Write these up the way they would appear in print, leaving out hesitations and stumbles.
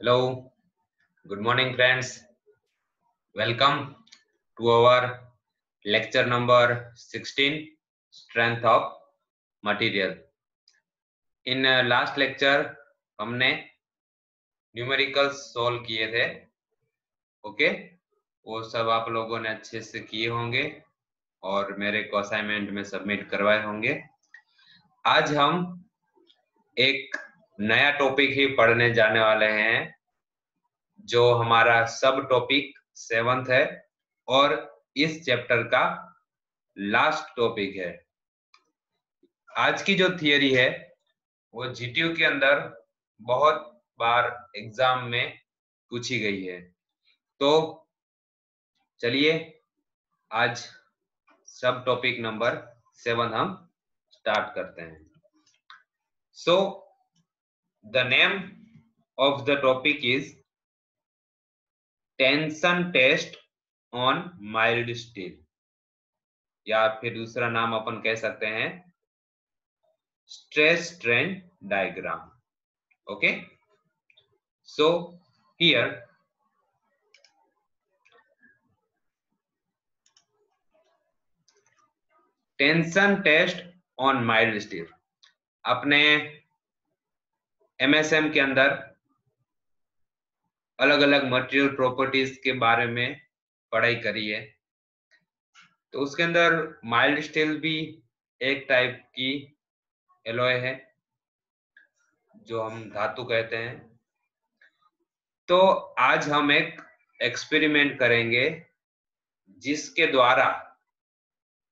Hello, good morning, friends. Welcome to our lecture number 16 Strength of Material. In last lecture, हमने numericals solve किए थे. Okay, वो सब आप लोगों ने अच्छे से किए होंगे और मेरे को असाइनमेंट में सबमिट करवाए होंगे. आज हम एक नया टॉपिक ही पढ़ने जाने वाले हैं जो हमारा सब टॉपिक 7th है और इस चैप्टर का लास्ट टॉपिक है. आज की जो थियरी है वो जीटीयू के अंदर बहुत बार एग्जाम में पूछी गई है. तो चलिए आज सब टॉपिक नंबर 7 हम स्टार्ट करते हैं. So the name of the topic is tension test on mild steel, या फिर दूसरा नाम अपन कह सकते हैं stress strain diagram. Okay, so here tension test on mild steel. अपने एमएसएम के अंदर अलग अलग मटेरियल प्रॉपर्टीज के बारे में पढ़ाई करी है. तो उसके अंदर माइल्ड स्टील भी एक टाइप की एलॉय है जो हम धातु कहते हैं. तो आज हम एक एक्सपेरिमेंट करेंगे जिसके द्वारा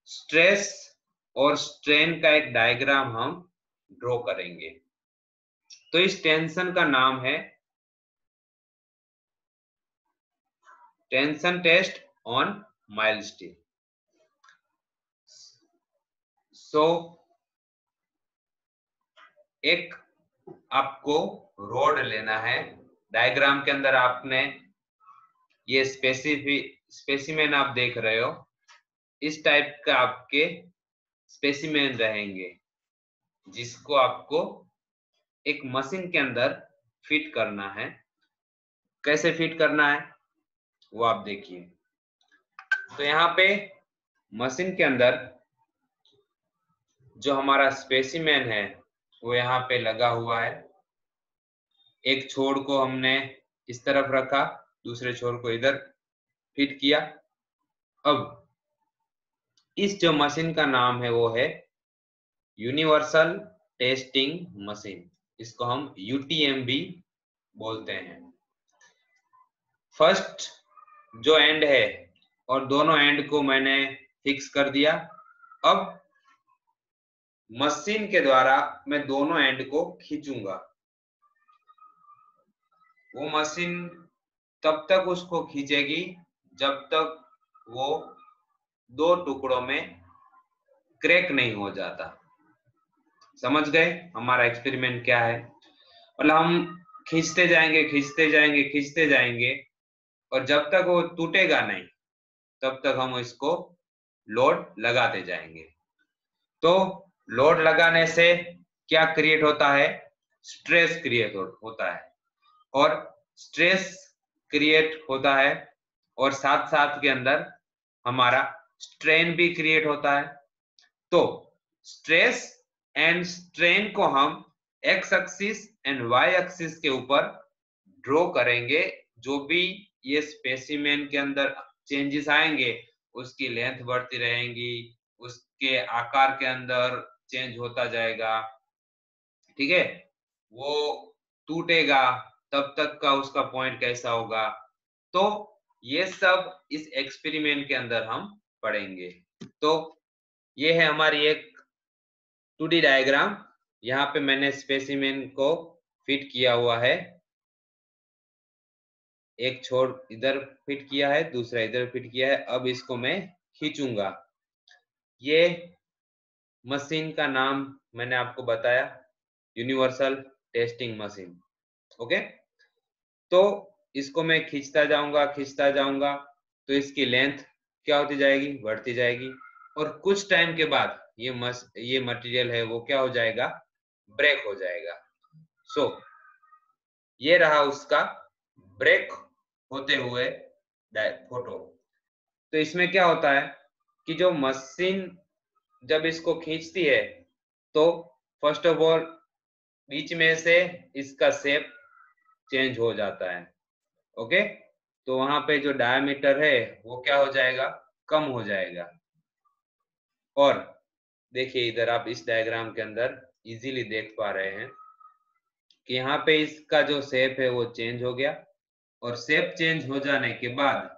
स्ट्रेस और स्ट्रेन का एक डायग्राम हम ड्रॉ करेंगे. तो इस टेंशन का नाम है tension test on mild steel. So एक आपको रोड लेना है. डायग्राम के अंदर आपने ये स्पेसिमेन आप देख रहे हो, इस टाइप का आपके स्पेसिमेन रहेंगे जिसको आपको एक मशीन के अंदर फिट करना है. कैसे फिट करना है वो आप देखिए. तो यहाँ पे मशीन के अंदर जो हमारा स्पेसिमेन है वो यहाँ पे लगा हुआ है. एक छोर को हमने इस तरफ रखा, दूसरे छोर को इधर फिट किया. अब इस जो मशीन का नाम है वो है यूनिवर्सल टेस्टिंग मशीन. इसको हम यूटीएम भी बोलते हैं. फर्स्ट जो एंड है और दोनों एंड को मैंने फिक्स कर दिया. अब मशीन के द्वारा मैं दोनों एंड को खींचूंगा. वो मशीन तब तक उसको खींचेगी जब तक वो दो टुकड़ों में क्रैक नहीं हो जाता. समझ गए हमारा एक्सपेरिमेंट क्या है? मतलब हम खींचते जाएंगे खींचते जाएंगे खींचते जाएंगे और जब तक वो टूटेगा नहीं तब तक हम इसको लोड लगाते जाएंगे. तो लोड लगाने से क्या क्रिएट होता है? स्ट्रेस क्रिएट होता है. और स्ट्रेस क्रिएट होता है और साथ साथ के अंदर हमारा स्ट्रेन भी क्रिएट होता है. तो स्ट्रेस एंड स्ट्रेन को हम X axis and Y axis के ऊपर ड्रॉ करेंगे. जो भी ये स्पेसिमेन के अंदर चेंजेस आएंगे उसकी लेंथ बढ़ती रहेंगी, उसके आकार के अंदर चेंज होता जाएगा. ठीक है, वो टूटेगा तब तक का उसका पॉइंट कैसा होगा. तो ये सब इस एक्सपेरिमेंट के अंदर हम पढ़ेंगे. तो ये है हमारी एक 2D डायग्राम. यहाँ पे मैंने स्पेसिमेन को फिट किया हुआ है. एक छोर इधर फिट किया है, दूसरा इधर फिट किया है. अब इसको मैं खींचूंगा. ये मशीन का नाम मैंने आपको बताया, यूनिवर्सल टेस्टिंग मशीन. ओके, तो इसको मैं खींचता जाऊंगा तो इसकी लेंथ क्या होती जाएगी? बढ़ती जाएगी. और कुछ टाइम के बाद ये मटेरियल है वो क्या हो जाएगा? ब्रेक हो जाएगा. सो ये रहा उसका ब्रेक होते हुए फोटो। तो इसमें क्या होता है कि जो मशीन जब इसको खींचती है तो फर्स्ट ऑफ ऑल बीच में से इसका शेप चेंज हो जाता है। ओके, तो वहां पे जो डायमीटर है वो क्या हो जाएगा, कम हो जाएगा। और देखिए इधर आप इस डायग्राम के अंदर इजीली देख पा रहे हैं कि यहाँ पे इसका जो शेप है वो चेंज हो गया, और शेप चेंज हो जाने के बाद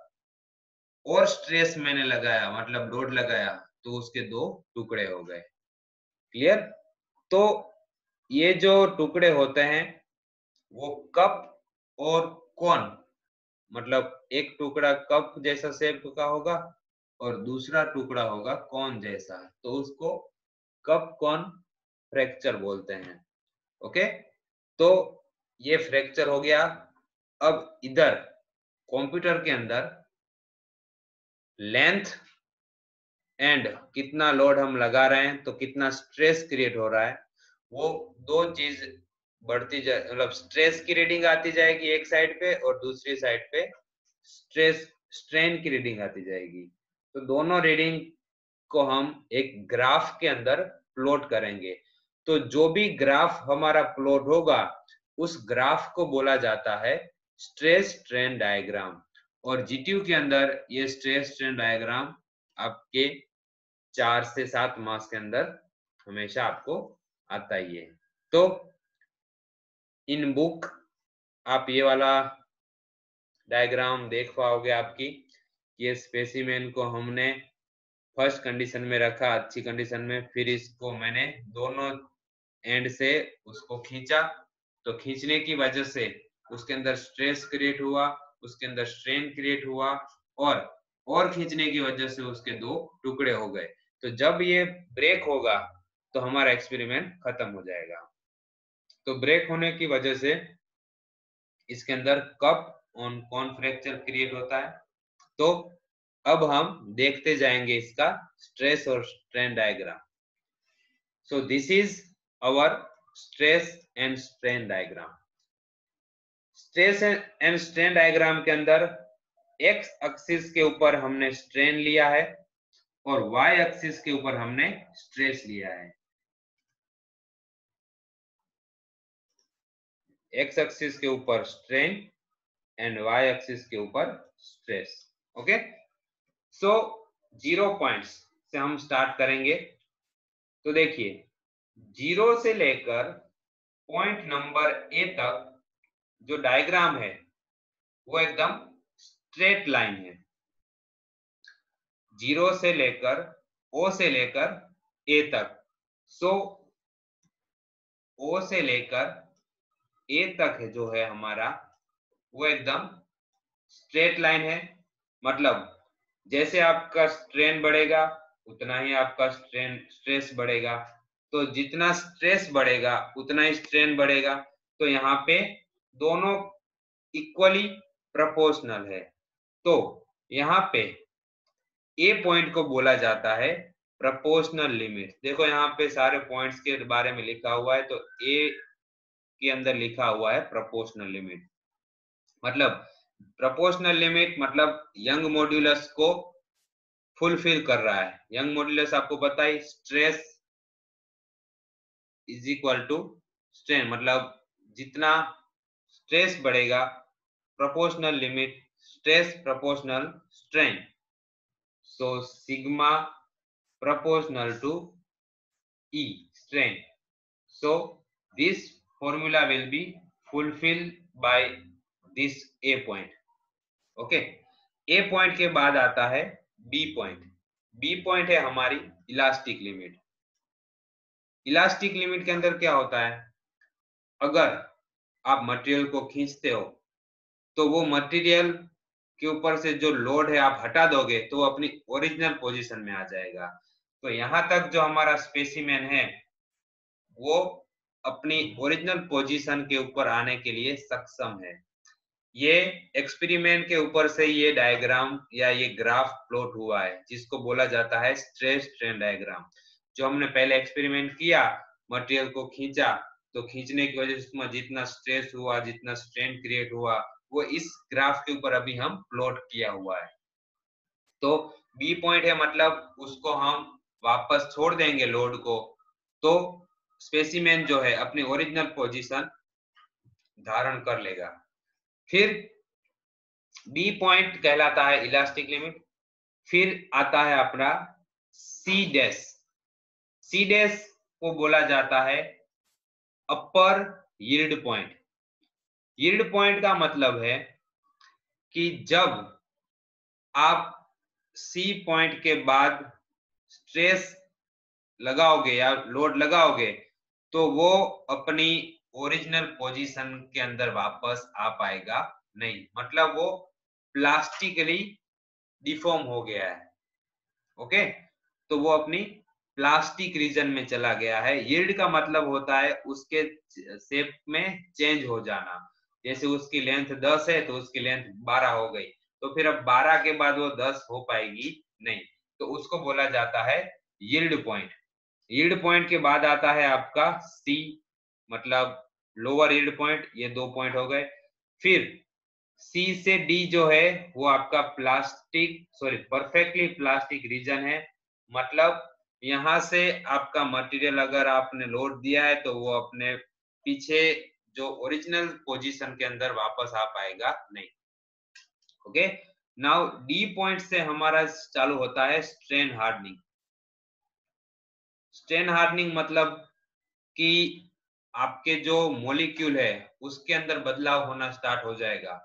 और स्ट्रेस मैंने लगाया, मतलब लोड लगाया, तो उसके दो टुकड़े हो गए। क्लियर? तो ये जो टुकड़े होते हैं वो कप और कोन, मतलब एक टुकड़ा कप जैसा शेप का होगा और दूसरा टुकड़ा होगा कोन जैसा, तो उसको कप कोन फ्रैक्चर बोलते हैं। ओके, तो ये फ्रैक्चर हो गया। अब इधर कंप्यूटर के अंदर लेंथ एंड कितना लोड हम लगा रहे हैं तो कितना स्ट्रेस क्रिएट हो रहा है, वो दो चीज बढ़ती जाए, मतलब स्ट्रेस की रीडिंग आती जाएगी एक साइड पे और दूसरी साइड पे स्ट्रेन की रीडिंग आती जाएगी। तो दोनों रीडिंग को हम एक ग्राफ के अंदर प्लॉट करेंगे। तो जो भी ग्राफ हमारा प्लॉट होगा उस ग्राफ को बोला जाता है स्ट्रेस स्ट्रेन डायग्राम। और जीटीयू के अंदर ये स्ट्रेस स्ट्रेन डायग्राम आपके 4 से 7 मार्क्स के अंदर हमेशा आपको आता ही है। तो इन बुक आप ये वाला डायग्राम देख पाओगे आपकी, ये स्पेसिमेन को हमने फर्स्ट कंडीशन में रखा, अच्छी कंडीशन में, फिर इसको मैंने दोनों एंड से उसको खींचा, तो खींचने की वजह से उसके अंदर स्ट्रेस क्रिएट हुआ, उसके अंदर स्ट्रेन क्रिएट हुआ, और खींचने की वजह से उसके दो टुकड़े हो गए। तो जब ये ब्रेक होगा तो हमारा एक्सपेरिमेंट खत्म हो जाएगा। तो ब्रेक होने की वजह से इसके अंदर कप ऑन कौन फ्रैक्चर क्रिएट होता है। तो अब हम देखते जाएंगे इसका स्ट्रेस और strain diagram. So this is our stress and strain diagram. Stress and strain diagram के अंदर एक्स एक्सिस के ऊपर हमने स्ट्रेन लिया है और वाई एक्सिस के ऊपर हमने स्ट्रेस लिया है। एक्स एक्सिस के ऊपर स्ट्रेन एंड वाई एक्सिस के ऊपर स्ट्रेस। ओके, सो 0 पॉइंट्स से हम स्टार्ट करेंगे। तो देखिए 0 से लेकर पॉइंट नंबर ए तक जो डायग्राम है वो एकदम स्ट्रेट लाइन है। 0 से लेकर ओ से लेकर ए तक। सो ओ से लेकर ए तक है जो है हमारा वो एकदम स्ट्रेट लाइन है। मतलब जैसे आपका स्ट्रेन बढ़ेगा उतना ही आपका स्ट्रेस बढ़ेगा, तो जितना स्ट्रेस बढ़ेगा उतना ही स्ट्रेन बढ़ेगा। तो यहाँ पे दोनों इक्वली प्रोपोर्शनल है। तो यहाँ पे ए पॉइंट को बोला जाता है प्रोपोर्शनल लिमिट। देखो यहाँ पे सारे पॉइंट्स के बारे में लिखा हुआ है, तो ए के अंदर लिखा हुआ है प्रोपोर्शनल लिमिट। मतलब प्रोपोर्शनल लिमिट मतलब यंग मॉड्यूलस को फुलफिल कर रहा है। यंग मॉड्यूलस आपको पता है stress is equal to strain, मतलब जितना स्ट्रेस बढ़ेगा proportional limit stress proportional strain, so sigma proportional to E strain. So this formula will be fulfilled by this A point. Okay, A point के बाद आता है B point. B point है हमारी elastic limit. Elastic limit के अंदर क्या होता है, अगर आप मटेरियल को खींचते हो तो वो मटेरियल के ऊपर से जो लोड है आप हटा दोगे तो वो अपनी ओरिजिनल पोजीशन में आ जाएगा। तो यहाँ तक जो हमारा स्पेसिमेन है वो अपनी ओरिजिनल पोजीशन के ऊपर आने के लिए सक्षम है। ये एक्सपेरिमेंट के ऊपर से ये डायग्राम या ये ग्राफ प्लॉट हुआ है जिसको बोला जाता है स्ट्रेस स्ट्रेन डायग्राम। जो हमने पहले एक्सपेरिमेंट किया, मटेरियल को खींचा तो खींचने की वजह से उसमें जितना स्ट्रेस हुआ, जितना स्ट्रेन क्रिएट हुआ, वो इस ग्राफ के ऊपर अभी हम प्लॉट किया हुआ है। तो बी पॉइंट है मतलब उसको हम वापस छोड़ देंगे लोड को, तो स्पेसिमेन जो है अपनी ओरिजिनल पोजीशन धारण कर लेगा। फिर बी पॉइंट कहलाता है इलास्टिक लिमिट। फिर आता है अपना सी डैश। सी डैश को बोला जाता है अपर यील्ड पॉइंट। यील्ड पॉइंट का मतलब है कि जब आप सी पॉइंट के बाद स्ट्रेस लगाओगे या लोड लगाओगे तो वो अपनी ओरिजिनल पोजीशन के अंदर वापस आ पाएगा नहीं, मतलब वो प्लास्टिकली डिफॉर्म हो गया है। ओके, तो वो अपनी प्लास्टिक रीजन में चला गया है। यील्ड का मतलब होता है उसके शेप में चेंज हो जाना। जैसे उसकी लेंथ 10 है तो उसकी लेंथ 12 हो गई, तो फिर अब 12 के बाद वो 10 हो पाएगी नहीं, तो उसको बोला जाता है यील्ड पॉइंट। यील्ड पॉइंट के बाद आता है आपका सी, मतलब लोअर यील्ड पॉइंट। ये 2 पॉइंट हो गए। फिर सी से डी जो है वो आपका परफेक्टली प्लास्टिक रीजन है। मतलब यहां से आपका मटेरियल अगर आपने लोड दिया है तो वो अपने पीछे जो ओरिजिनल पोजीशन के अंदर वापस आ पाएगा नहीं। ओके, नाउ डी पॉइंट से हमारा चालू होता है स्ट्रेन हार्डनिंग। स्ट्रेन हार्डनिंग मतलब कि आपके जो मॉलिक्यूल है उसके अंदर बदलाव होना स्टार्ट हो जाएगा।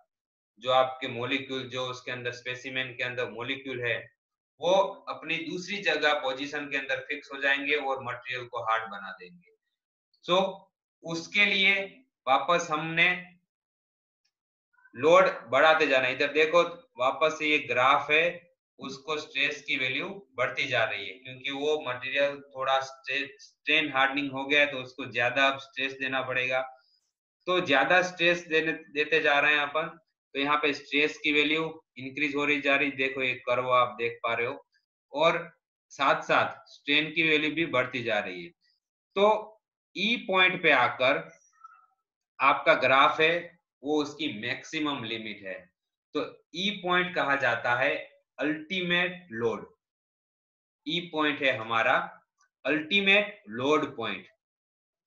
जो आपके मॉलिक्यूल, जो उसके अंदर स्पेसिमेन के अंदर मॉलिक्यूल है, वो अपनी दूसरी जगह पोजीशन के अंदर फिक्स हो जाएंगे और मटेरियल को हार्ड बना देंगे। सो उसके लिए वापस हमने लोड बढ़ाते जाना। इधर देखो वापस से ये ग्राफ है, उसको स्ट्रेस की वैल्यू बढ़ती जा रही है क्योंकि वो मटेरियल थोड़ा स्ट्रेन हार्डनिंग हो गया है, तो उसको ज्यादा अब स्ट्रेस देना पड़ेगा। तो ज्यादा स्ट्रेस देते जा रहे हैं अपन, तो यहाँ पे स्ट्रेस की वैल्यू इंक्रीज हो रही जा रही। देखो एक कर्व आप देख पा रहे हो, और साथ साथ स्ट्रेन की वैल्यू भी बढ़ती जा रही है। तो ई पॉइंट पे आकर आपका ग्राफ है वो उसकी मैक्सिमम लिमिट है। तो ई पॉइंट कहा जाता है अल्टीमेट लोड। ई पॉइंट है हमारा अल्टीमेट लोड पॉइंट,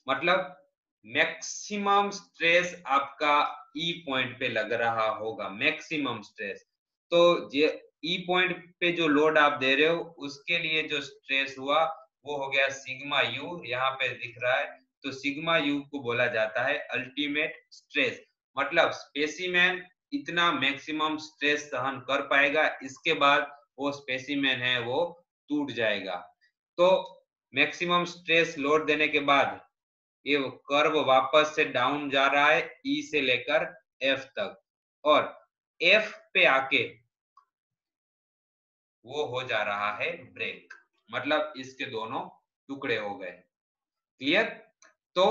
मतलब मैक्सिमम स्ट्रेस आपका ई पॉइंट पे लग रहा होगा, मैक्सिमम स्ट्रेस। तो ये ई पॉइंट पे जो लोड आप दे रहे हो उसके लिए जो स्ट्रेस हुआ वो हो गया सिग्मा यू, यहाँ पे दिख रहा है। तो सिग्मा यू को बोला जाता है अल्टीमेट स्ट्रेस। मतलब स्पेसिमेन इतना मैक्सिमम स्ट्रेस सहन कर पाएगा, इसके बाद वो स्पेसिमेन है वो टूट जाएगा। तो मैक्सिमम स्ट्रेस लोड देने के बाद ये कर्व वापस से डाउन जा रहा है ई से लेकर एफ तक, और एफ पे आके वो हो जा रहा है ब्रेक, मतलब इसके दोनों टुकड़े हो गए। क्लियर? तो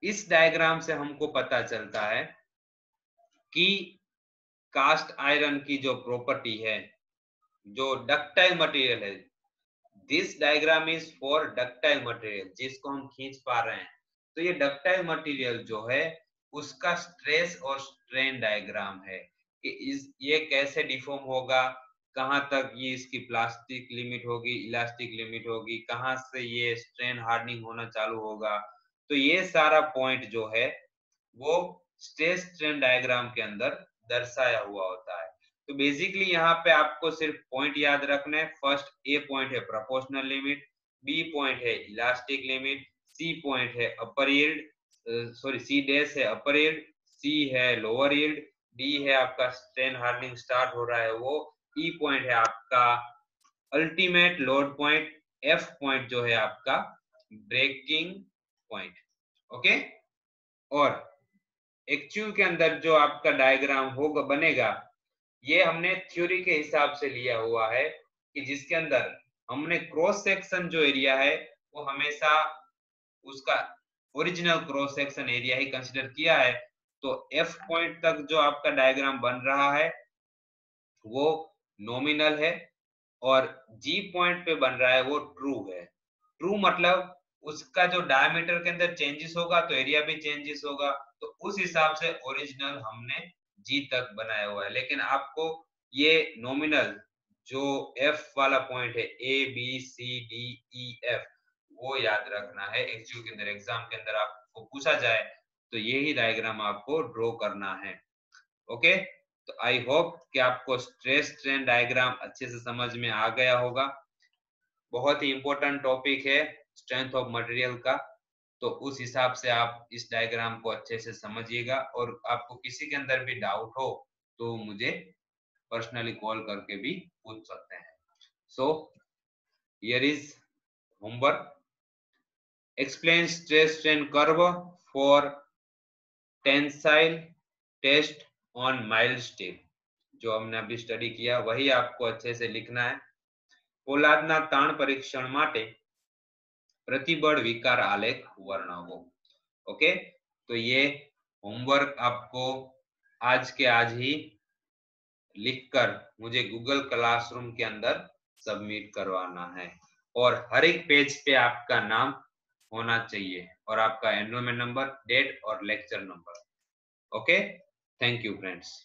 इस डायग्राम से हमको पता चलता है कि कास्ट आयरन की जो प्रॉपर्टी है, जो डक्टाइल मटेरियल है, this diagram is for ductile material, जिसको हम खींच पा रहे हैं। तो ये डक्टाइल मटेरियल जो है उसका स्ट्रेस और स्ट्रेन डायग्राम है कि ये कैसे डिफॉर्म होगा, कहां तक ये इसकी प्लास्टिक लिमिट होगी, इलास्टिक लिमिट होगी, कहां से ये स्ट्रेन हार्डनिंग होना चालू होगा। तो ये सारा पॉइंट जो है वो स्ट्रेस स्ट्रेन डायग्राम के अंदर दर्शाया हुआ होता है। तो बेसिकली यहाँ पे आपको सिर्फ पॉइंट याद रखना है। फर्स्ट ए पॉइंट है प्रोपोर्शनल लिमिट, बी पॉइंट है इलास्टिक लिमिट, सी पॉइंट है अपर यील्ड, सॉरी सी डैश है अपर यील्ड, सी है लोअर यील्ड, डी है आपका स्ट्रेन हार्डनिंग स्टार्ट हो रहा है वो, ई पॉइंट है आपका ultimate load point, F point जो है आपका ब्रेकिंग पॉइंट। ओके, और एक्चुअल के अंदर जो आपका डायग्राम होगा बनेगा, ये हमने थ्योरी के हिसाब से लिया हुआ है कि जिसके अंदर हमने क्रॉस सेक्शन जो एरिया है वो हमेशा उसका ओरिजिनल क्रॉस सेक्शन एरिया ही कंसीडर किया है। तो एफ पॉइंट तक जो आपका डायग्राम बन रहा है वो नॉमिनल है, और जी पॉइंट पे बन रहा है वो ट्रू है। ट्रू मतलब उसका जो डायमीटर के अंदर चेंजेस होगा तो एरिया भी चेंजेस होगा, तो उस हिसाब से ओरिजिनल हमने जी तक बनाया हुआ है। लेकिन आपको ये नॉमिनल जो एफ वाला पॉइंट है, A B C D E F, वो याद रखना है। एचयू के अंदर एग्जाम के अंदर आपको पूछा जाए तो यही डायग्राम आपको ड्रॉ करना है। ओके, तो आई होप कि आपको स्ट्रेस स्ट्रेन डायग्राम अच्छे से समझ में आ गया होगा। बहुत ही इंपॉर्टेंट टॉपिक है स्ट्रेंथ ऑफ मटेरियल का, तो उस हिसाब से आप इस डायग्राम को अच्छे से समझिएगा। और आपको किसी के अंदर भी डाउट हो तो मुझे पर्सनली कॉल करके भी पूछ सकते हैं। So here is homework, explain stress strain curve for tensile test on mild steel. जो हमने अभी स्टडी किया वही आपको अच्छे से लिखना है। પોલાદના તાણ પરીક્ષણ માટે प्रतिबल विकार आलेख वर्णवो। ओके, तो ये होमवर्क आपको आज के आज ही लिखकर मुझे गूगल क्लासरूम के अंदर सबमिट करवाना है। और हर एक पेज पे आपका नाम होना चाहिए और आपका एनरोलमेंट नंबर, डेट और lecture number. Okay, thank you friends.